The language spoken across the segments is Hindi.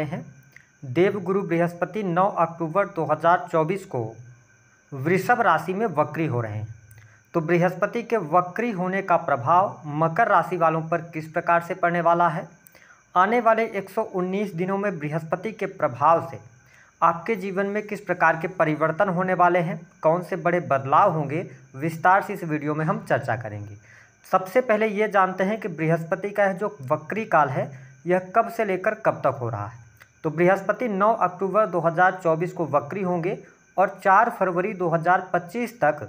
हैं। देवगुरु बृहस्पति 9 अक्टूबर 2024 को वृषभ राशि में वक्री हो रहे हैं। तो बृहस्पति के वक्री होने का प्रभाव मकर राशि वालों पर किस प्रकार से पड़ने वाला है, आने वाले 119 दिनों में बृहस्पति के प्रभाव से आपके जीवन में किस प्रकार के परिवर्तन होने वाले हैं, कौन से बड़े बदलाव होंगे, विस्तार से इस वीडियो में हम चर्चा करेंगे। सबसे पहले ये जानते हैं कि बृहस्पति का जो वक्री काल है यह कब से लेकर कब तक हो रहा है। तो बृहस्पति 9 अक्टूबर 2024 को वक्री होंगे और 4 फरवरी 2025 तक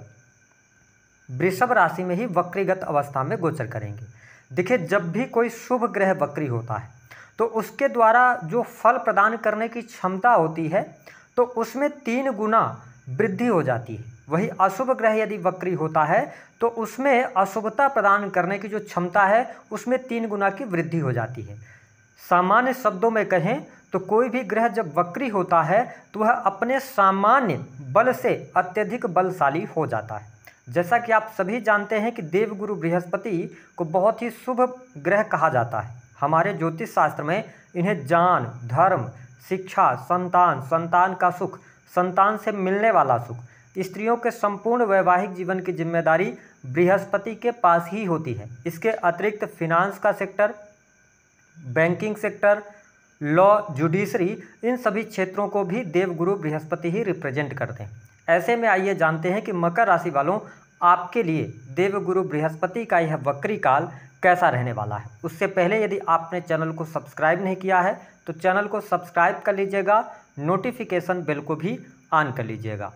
वृषभ राशि में ही वक्रीगत अवस्था में गोचर करेंगे। देखिए, जब भी कोई शुभ ग्रह वक्री होता है तो उसके द्वारा जो फल प्रदान करने की क्षमता होती है तो उसमें 3 गुना वृद्धि हो जाती है। वही अशुभ ग्रह यदि वक्री होता है तो उसमें अशुभता प्रदान करने की जो क्षमता है उसमें 3 गुना की वृद्धि हो जाती है। सामान्य शब्दों में कहें तो कोई भी ग्रह जब वक्री होता है तो वह अपने सामान्य बल से अत्यधिक बलशाली हो जाता है। जैसा कि आप सभी जानते हैं कि देवगुरु बृहस्पति को बहुत ही शुभ ग्रह कहा जाता है। हमारे ज्योतिष शास्त्र में इन्हें ज्ञान, धर्म, शिक्षा, संतान, संतान का सुख, संतान से मिलने वाला सुख, स्त्रियों के संपूर्ण वैवाहिक जीवन की जिम्मेदारी बृहस्पति के पास ही होती है। इसके अतिरिक्त फिनांस का sector, banking sector, law, judiciary, इन सभी क्षेत्रों को भी देवगुरु बृहस्पति ही रिप्रेजेंट करते हैं। ऐसे में आइए जानते हैं कि मकर राशि वालों, आपके लिए देवगुरु बृहस्पति का यह वक्री काल कैसा रहने वाला है। उससे पहले यदि आपने चैनल को सब्सक्राइब नहीं किया है तो चैनल को सब्सक्राइब कर लीजिएगा, नोटिफिकेशन बेल को भी ऑन कर लीजिएगा।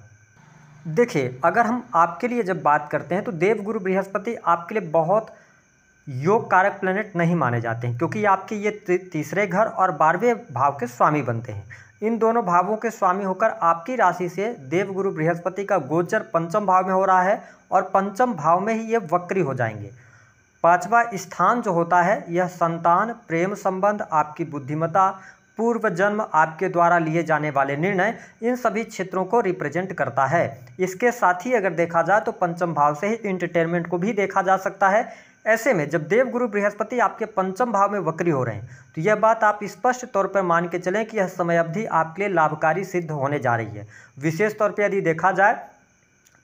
देखिए, अगर हम आपके लिए जब बात करते हैं तो देवगुरु बृहस्पति आपके लिए बहुत योग कारक प्लैनेट नहीं माने जाते हैं, क्योंकि आपके ये तीसरे घर और 12वें भाव के स्वामी बनते हैं। इन दोनों भावों के स्वामी होकर आपकी राशि से देवगुरु बृहस्पति का गोचर पंचम भाव में हो रहा है और पंचम भाव में ही ये वक्री हो जाएंगे। 5वां स्थान जो होता है यह संतान, प्रेम संबंध, आपकी बुद्धिमत्ता, पूर्व जन्म, आपके द्वारा लिए जाने वाले निर्णय, इन सभी क्षेत्रों को रिप्रेजेंट करता है। इसके साथ ही अगर देखा जाए तो पंचम भाव से ही एंटरटेनमेंट को भी देखा जा सकता है। ऐसे में जब देवगुरु बृहस्पति आपके पंचम भाव में वक्री हो रहे हैं तो यह बात आप स्पष्ट तौर पर मान के चलें कि यह समय अवधि आपके लिए लाभकारी सिद्ध होने जा रही है। विशेष तौर पर यदि देखा जाए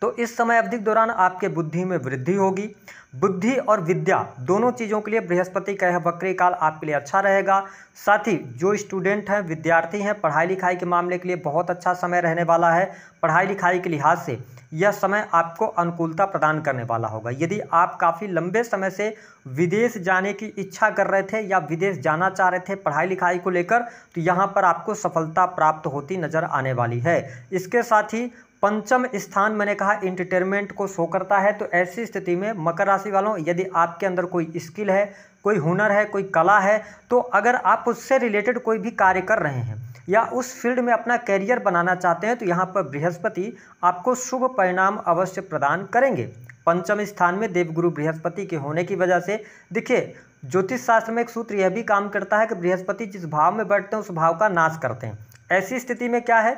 तो इस समय अवधि के दौरान आपके बुद्धि में वृद्धि होगी। बुद्धि और विद्या दोनों चीज़ों के लिए बृहस्पति का यह वक्री काल आपके लिए अच्छा रहेगा। साथ ही जो स्टूडेंट हैं, विद्यार्थी हैं, पढ़ाई लिखाई के मामले के लिए बहुत अच्छा समय रहने वाला है। पढ़ाई लिखाई के लिहाज से यह समय आपको अनुकूलता प्रदान करने वाला होगा। यदि आप काफ़ी लंबे समय से विदेश जाने की इच्छा कर रहे थे या विदेश जाना चाह रहे थे पढ़ाई लिखाई को लेकर, तो यहाँ पर आपको सफलता प्राप्त होती नज़र आने वाली है। इसके साथ ही पंचम स्थान मैंने कहा एंटरटेनमेंट को शो करता है। तो ऐसी स्थिति में मकर राशि वालों, यदि आपके अंदर कोई स्किल है, कोई हुनर है, कोई कला है, तो अगर आप उससे रिलेटेड कोई भी कार्य कर रहे हैं या उस फील्ड में अपना कैरियर बनाना चाहते हैं तो यहाँ पर बृहस्पति आपको शुभ परिणाम अवश्य प्रदान करेंगे। पंचम स्थान में देवगुरु बृहस्पति के होने की वजह से देखिए, ज्योतिष शास्त्र में एक सूत्र यह भी काम करता है कि बृहस्पति जिस भाव में बैठते हैं उस भाव का नाश करते हैं। ऐसी स्थिति में क्या है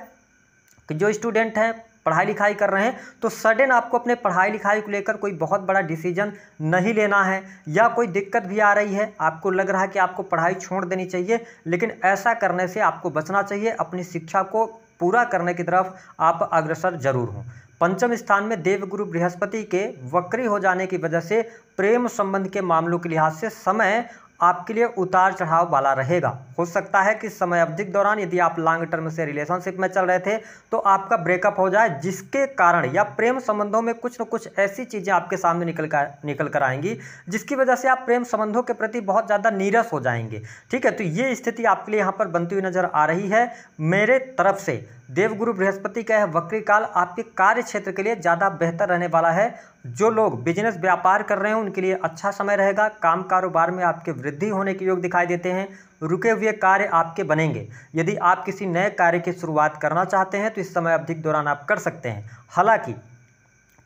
कि जो स्टूडेंट हैं, पढ़ाई लिखाई कर रहे हैं, तो सडन आपको अपने पढ़ाई लिखाई को लेकर कोई बहुत बड़ा डिसीजन नहीं लेना है या कोई दिक्कत भी आ रही है, आपको लग रहा है कि आपको पढ़ाई छोड़ देनी चाहिए, लेकिन ऐसा करने से आपको बचना चाहिए। अपनी शिक्षा को पूरा करने की तरफ आप अग्रसर जरूर हों। पंचम स्थान में देवगुरु बृहस्पति के वक्री हो जाने की वजह से प्रेम संबंध के मामलों के लिहाज से समय आपके लिए उतार चढ़ाव वाला रहेगा। हो सकता है कि समय अवधि के दौरान यदि आप लॉन्ग टर्म से रिलेशनशिप में चल रहे थे तो आपका ब्रेकअप हो जाए, जिसके कारण या प्रेम संबंधों में कुछ न कुछ ऐसी चीज़ें आपके सामने निकल कर आएंगी जिसकी वजह से आप प्रेम संबंधों के प्रति बहुत ज़्यादा नीरस हो जाएंगे। ठीक है, तो ये स्थिति आपके लिए यहाँ पर बनती हुई नजर आ रही है। मेरे तरफ से देवगुरु बृहस्पति का यह वक्री काल आपके कार्य क्षेत्र के लिए ज़्यादा बेहतर रहने वाला है। जो लोग बिजनेस व्यापार कर रहे हैं उनके लिए अच्छा समय रहेगा। काम कारोबार में आपके वृद्धि होने के योग दिखाई देते हैं। रुके हुए कार्य आपके बनेंगे। यदि आप किसी नए कार्य की शुरुआत करना चाहते हैं तो इस समय अवधि के दौरान आप कर सकते हैं। हालांकि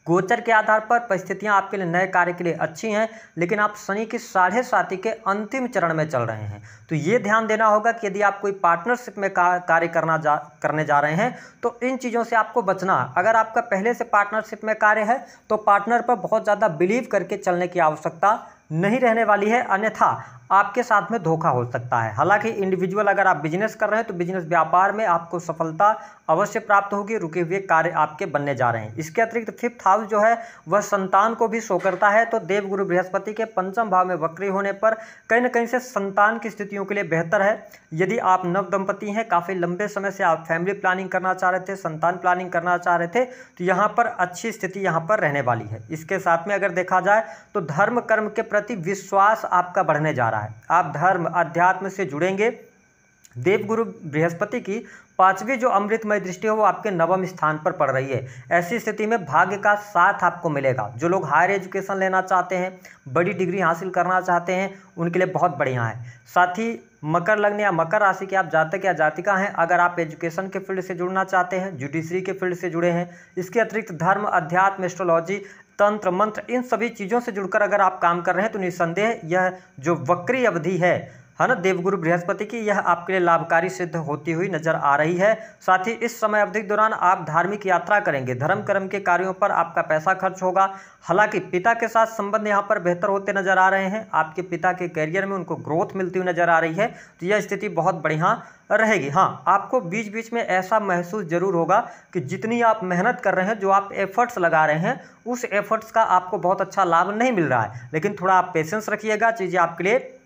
गोचर के आधार पर परिस्थितियां आपके लिए नए कार्य के लिए अच्छी हैं, लेकिन आप शनि की 7.5 के अंतिम चरण में चल रहे हैं। तो ये ध्यान देना होगा कि यदि आप कोई पार्टनरशिप में कार्य करने जा रहे हैं तो इन चीज़ों से आपको बचना। अगर आपका पहले से पार्टनरशिप में कार्य है तो पार्टनर पर बहुत ज़्यादा बिलीव करके चलने की आवश्यकता नहीं रहने वाली है, अन्यथा आपके साथ में धोखा हो सकता है। हालांकि इंडिविजुअल अगर आप बिजनेस कर रहे हैं तो बिजनेस व्यापार में आपको सफलता अवश्य प्राप्त होगी, रुके हुए कार्य आपके बनने जा रहे हैं। इसके अतिरिक्त फिफ्थ हाउस जो है वह संतान को भी शो करता है, तो देवगुरु बृहस्पति के पंचम भाव में वक्री होने पर कहीं न कहीं से संतान की स्थितियों के लिए बेहतर है। यदि आप नव दंपति हैं, काफ़ी लंबे समय से आप फैमिली प्लानिंग करना चाह रहे थे, संतान प्लानिंग करना चाह रहे थे, तो यहाँ पर अच्छी स्थिति यहाँ पर रहने वाली है। इसके साथ में अगर देखा जाए तो धर्म कर्म के प्रति विश्वास आपका बढ़ने जा रहा है। आप धर्म अध्यात्म से जुड़ेंगे। देवगुरु बृहस्पति की पांचवी जो अमृतमय दृष्टि है वो आपके नवम स्थान पर पड़ रही है। ऐसी स्थिति में भाग्य का साथ आपको मिलेगा। जो लोग हायर एजुकेशन लेना चाहते हैं, बड़ी डिग्री हासिल करना चाहते हैं, उनके लिए बहुत बढ़िया है। साथ ही मकर लग्न या मकर राशि के आप जातक या जातिका हैं, अगर आप एजुकेशन के फील्ड से जुड़ना चाहते हैं, जुडिशरी के फील्ड से जुड़े हैं, इसके अतिरिक्त धर्म, अध्यात्म, एस्ट्रोलॉजी, तंत्र मंत्र, इन सभी चीज़ों से जुड़कर अगर आप काम कर रहे हैं तो निस्संदेह यह जो वक्री अवधि है ना देवगुरु बृहस्पति की, यह आपके लिए लाभकारी सिद्ध होती हुई नजर आ रही है। साथ ही इस समय अवधि के दौरान आप धार्मिक यात्रा करेंगे, धर्म कर्म के कार्यों पर आपका पैसा खर्च होगा। हालांकि पिता के साथ संबंध यहाँ पर बेहतर होते नजर आ रहे हैं, आपके पिता के करियर में उनको ग्रोथ मिलती हुई नजर आ रही है, तो यह स्थिति बहुत बढ़िया रहेगी। हाँ, आपको बीच बीच में ऐसा महसूस जरूर होगा कि जितनी आप मेहनत कर रहे हैं, जो आप एफर्ट्स लगा रहे हैं, उस एफर्ट्स का आपको बहुत अच्छा लाभ नहीं मिल रहा है, लेकिन थोड़ा आप पेशेंस रखिएगा, चीज़ें आपके लिए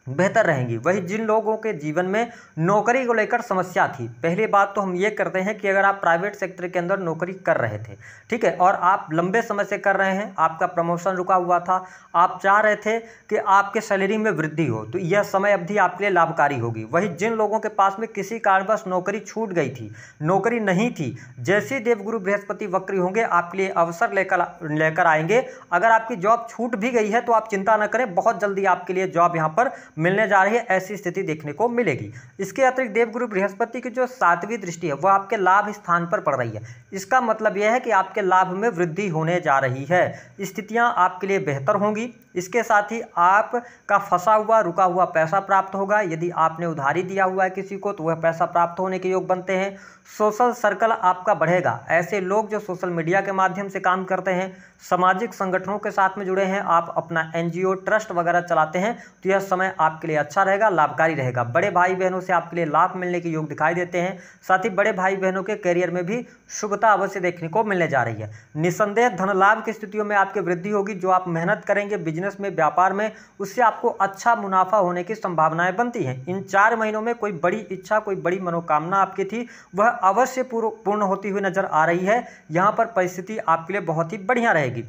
बेहतर रहेंगी। वही जिन लोगों के जीवन में नौकरी को लेकर समस्या थी, पहली बात तो हम ये करते हैं कि अगर आप प्राइवेट सेक्टर के अंदर नौकरी कर रहे थे, ठीक है, और आप लंबे समय से कर रहे हैं, आपका प्रमोशन रुका हुआ था, आप चाह रहे थे कि आपके सैलरी में वृद्धि हो, तो यह समय अवधि आपके लिए लाभकारी होगी। वही जिन लोगों के पास में किसी कारणवश नौकरी छूट गई थी, नौकरी नहीं थी, जैसे ही देवगुरु बृहस्पति वक्री होंगे आपके लिए अवसर लेकर आएंगे। अगर आपकी जॉब छूट भी गई है तो आप चिंता न करें, बहुत जल्दी आपके लिए जॉब यहाँ पर मिलने जा रही है, ऐसी स्थिति देखने को मिलेगी। इसके अतिरिक्त देवगुरु बृहस्पति की जो सातवीं दृष्टि है वह आपके लाभ स्थान पर पड़ रही है। इसका मतलब यह है कि आपके लाभ में वृद्धि होने जा रही है, स्थितियां आपके लिए बेहतर होंगी। इसके साथ ही आपका फंसा हुआ रुका हुआ पैसा प्राप्त होगा। यदि आपने उधारी दिया हुआ है किसी को तो वह पैसा प्राप्त होने के योग बनते हैं। सोशल सर्कल आपका बढ़ेगा। ऐसे लोग जो सोशल मीडिया के माध्यम से काम करते हैं, सामाजिक संगठनों के साथ में जुड़े हैं, आप अपना एनजीओ ट्रस्ट वगैरह चलाते हैं, तो यह समय आपके लिए अच्छा रहेगा, लाभकारी रहेगा। बड़े भाई बहनों से आपके लिए लाभ मिलने के योग दिखाई देते हैं। साथ ही बड़े भाई बहनों के करियर में भी शुभता अवश्य देखने को मिलने जा रही है। निस्संदेह धन लाभ की स्थितियों में आपकी वृद्धि होगी। जो आप मेहनत करेंगे बिजनेस में, व्यापार में, उससे आपको अच्छा मुनाफा होने की संभावनाएं बनती हैं। इन 4 महीनों में कोई बड़ी इच्छा, कोई बड़ी मनोकामना आपकी थी, वह अवश्य पूर्ण होती हुई नजर आ रही है। यहाँ पर परिस्थिति आपके लिए बहुत ही बढ़िया रहेगी।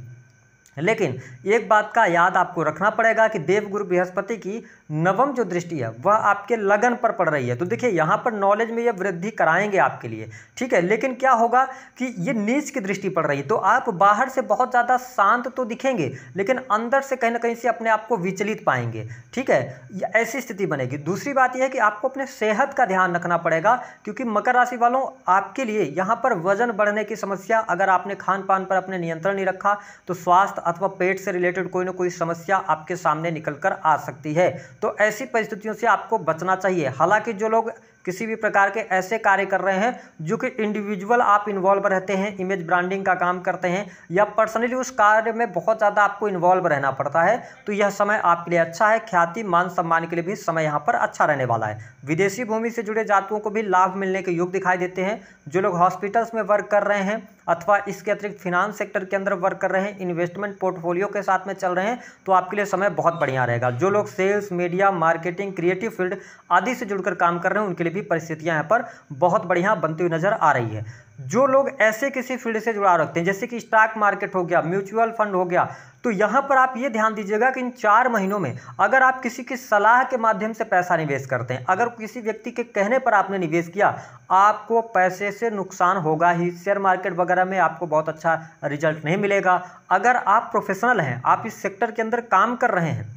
लेकिन एक बात का याद आपको रखना पड़ेगा कि देवगुरु बृहस्पति की नवम जो दृष्टि है वह आपके लगन पर पड़ रही है। तो देखिए यहाँ पर नॉलेज में ये वृद्धि कराएंगे आपके लिए, ठीक है, लेकिन क्या होगा कि ये नीच की दृष्टि पड़ रही है, तो आप बाहर से बहुत ज़्यादा शांत तो दिखेंगे, लेकिन अंदर से कहीं ना कहीं से अपने आप को विचलित पाएंगे, ठीक है, ऐसी स्थिति बनेगी। दूसरी बात यह है कि आपको अपने सेहत का ध्यान रखना पड़ेगा, क्योंकि मकर राशि वालों आपके लिए यहाँ पर वजन बढ़ने की समस्या, अगर आपने खान पान पर अपने नियंत्रण नहीं रखा तो स्वास्थ्य अथवा पेट से रिलेटेड कोई ना कोई समस्या आपके सामने निकल कर आ सकती है। तो ऐसी परिस्थितियों से आपको बचना चाहिए। हालांकि जो लोग किसी भी प्रकार के ऐसे कार्य कर रहे हैं जो कि इंडिविजुअल आप इन्वॉल्व रहते हैं, इमेज ब्रांडिंग का काम करते हैं या पर्सनली उस कार्य में बहुत ज़्यादा आपको इन्वॉल्व रहना पड़ता है, तो यह समय आपके लिए अच्छा है। ख्याति मान सम्मान के लिए भी समय यहाँ पर अच्छा रहने वाला है। विदेशी भूमि से जुड़े जातकों को भी लाभ मिलने के योग दिखाई देते हैं। जो लोग हॉस्पिटल्स में वर्क कर रहे हैं अथवा इसके अतिरिक्त फिनांस सेक्टर के अंदर वर्क कर रहे हैं, इन्वेस्टमेंट पोर्टफोलियो के साथ में चल रहे हैं, तो आपके लिए समय बहुत बढ़िया रहेगा। जो लोग sales, media, marketing, creative field आदि से जुड़कर काम कर रहे हैं, उनके लिए भी परिस्थितियां यहाँ पर बहुत बढ़िया बनती हुई नजर आ रही है। जो लोग ऐसे किसी फील्ड से जुड़ाव रखते हैं जैसे कि स्टॉक मार्केट हो गया, म्यूचुअल फंड हो गया, तो यहाँ पर आप ये ध्यान दीजिएगा कि इन 4 महीनों में अगर आप किसी की सलाह के माध्यम से पैसा निवेश करते हैं, अगर किसी व्यक्ति के कहने पर आपने निवेश किया, आपको पैसे से नुकसान होगा ही। शेयर मार्केट वगैरह में आपको बहुत अच्छा रिजल्ट नहीं मिलेगा। अगर आप प्रोफेशनल हैं, आप इस सेक्टर के अंदर काम कर रहे हैं,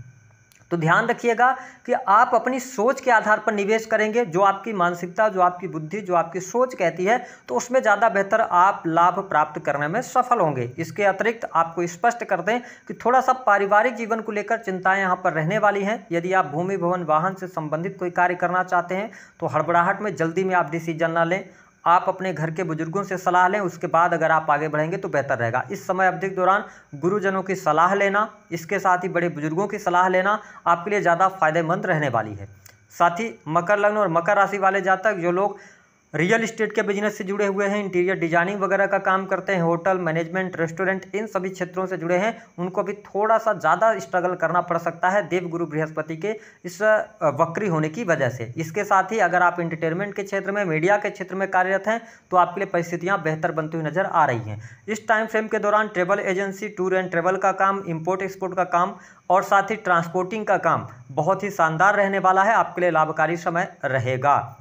तो ध्यान रखिएगा कि आप अपनी सोच के आधार पर निवेश करेंगे। जो आपकी मानसिकता, जो आपकी बुद्धि, जो आपकी सोच कहती है, तो उसमें ज़्यादा बेहतर आप लाभ प्राप्त करने में सफल होंगे। इसके अतिरिक्त आपको स्पष्ट कर दें कि थोड़ा सा पारिवारिक जीवन को लेकर चिंताएं यहाँ पर रहने वाली हैं। यदि आप भूमि, भवन, वाहन से संबंधित कोई कार्य करना चाहते हैं तो हड़बड़ाहट में जल्दी में आप डिसीजन ना लें। आप अपने घर के बुजुर्गों से सलाह लें, उसके बाद अगर आप आगे बढ़ेंगे तो बेहतर रहेगा। इस समय अवधि के दौरान गुरुजनों की सलाह लेना, इसके साथ ही बड़े बुजुर्गों की सलाह लेना आपके लिए ज़्यादा फायदेमंद रहने वाली है। साथ ही मकर लग्न और मकर राशि वाले जातक जो लोग रियल इस्टेट के बिजनेस से जुड़े हुए हैं, इंटीरियर डिजाइनिंग वगैरह का काम करते हैं, होटल मैनेजमेंट, रेस्टोरेंट, इन सभी क्षेत्रों से जुड़े हैं, उनको भी थोड़ा सा ज़्यादा स्ट्रगल करना पड़ सकता है देवगुरु बृहस्पति के इस वक्री होने की वजह से। इसके साथ ही अगर आप एंटरटेनमेंट के क्षेत्र में, मीडिया के क्षेत्र में कार्यरत हैं तो आपके लिए परिस्थितियाँ बेहतर बनती हुई नजर आ रही हैं। इस टाइम फ्रेम के दौरान travel agency, tour and travel का काम, इम्पोर्ट एक्सपोर्ट का काम और साथ ही ट्रांसपोर्टिंग का काम बहुत ही शानदार रहने वाला है, आपके लिए लाभकारी समय रहेगा।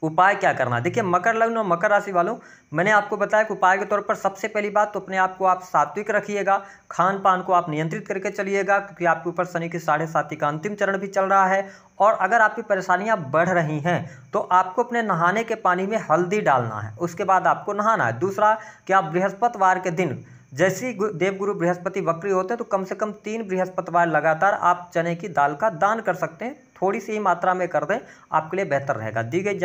उपाय क्या करना, देखिए मकर लग्न और मकर राशि वालों, मैंने आपको बताया कि उपाय के तौर पर सबसे पहली बात तो अपने आप को आप सात्विक रखिएगा, खान पान को आप नियंत्रित करके चलिएगा, क्योंकि आपके ऊपर शनि की 7.5 का अंतिम चरण भी चल रहा है। और अगर आपकी परेशानियां बढ़ रही हैं तो आपको अपने नहाने के पानी में हल्दी डालना है, उसके बाद आपको नहाना है। दूसरा कि आप बृहस्पतिवार के दिन जैसे ही देवगुरु बृहस्पति वक्री होते हैं तो कम से कम 3 बृहस्पतिवार लगातार आप चने की दाल का दान कर सकते हैं, थोड़ी सी ही मात्रा में कर दें, आपके लिए बेहतर रहेगा। दी गई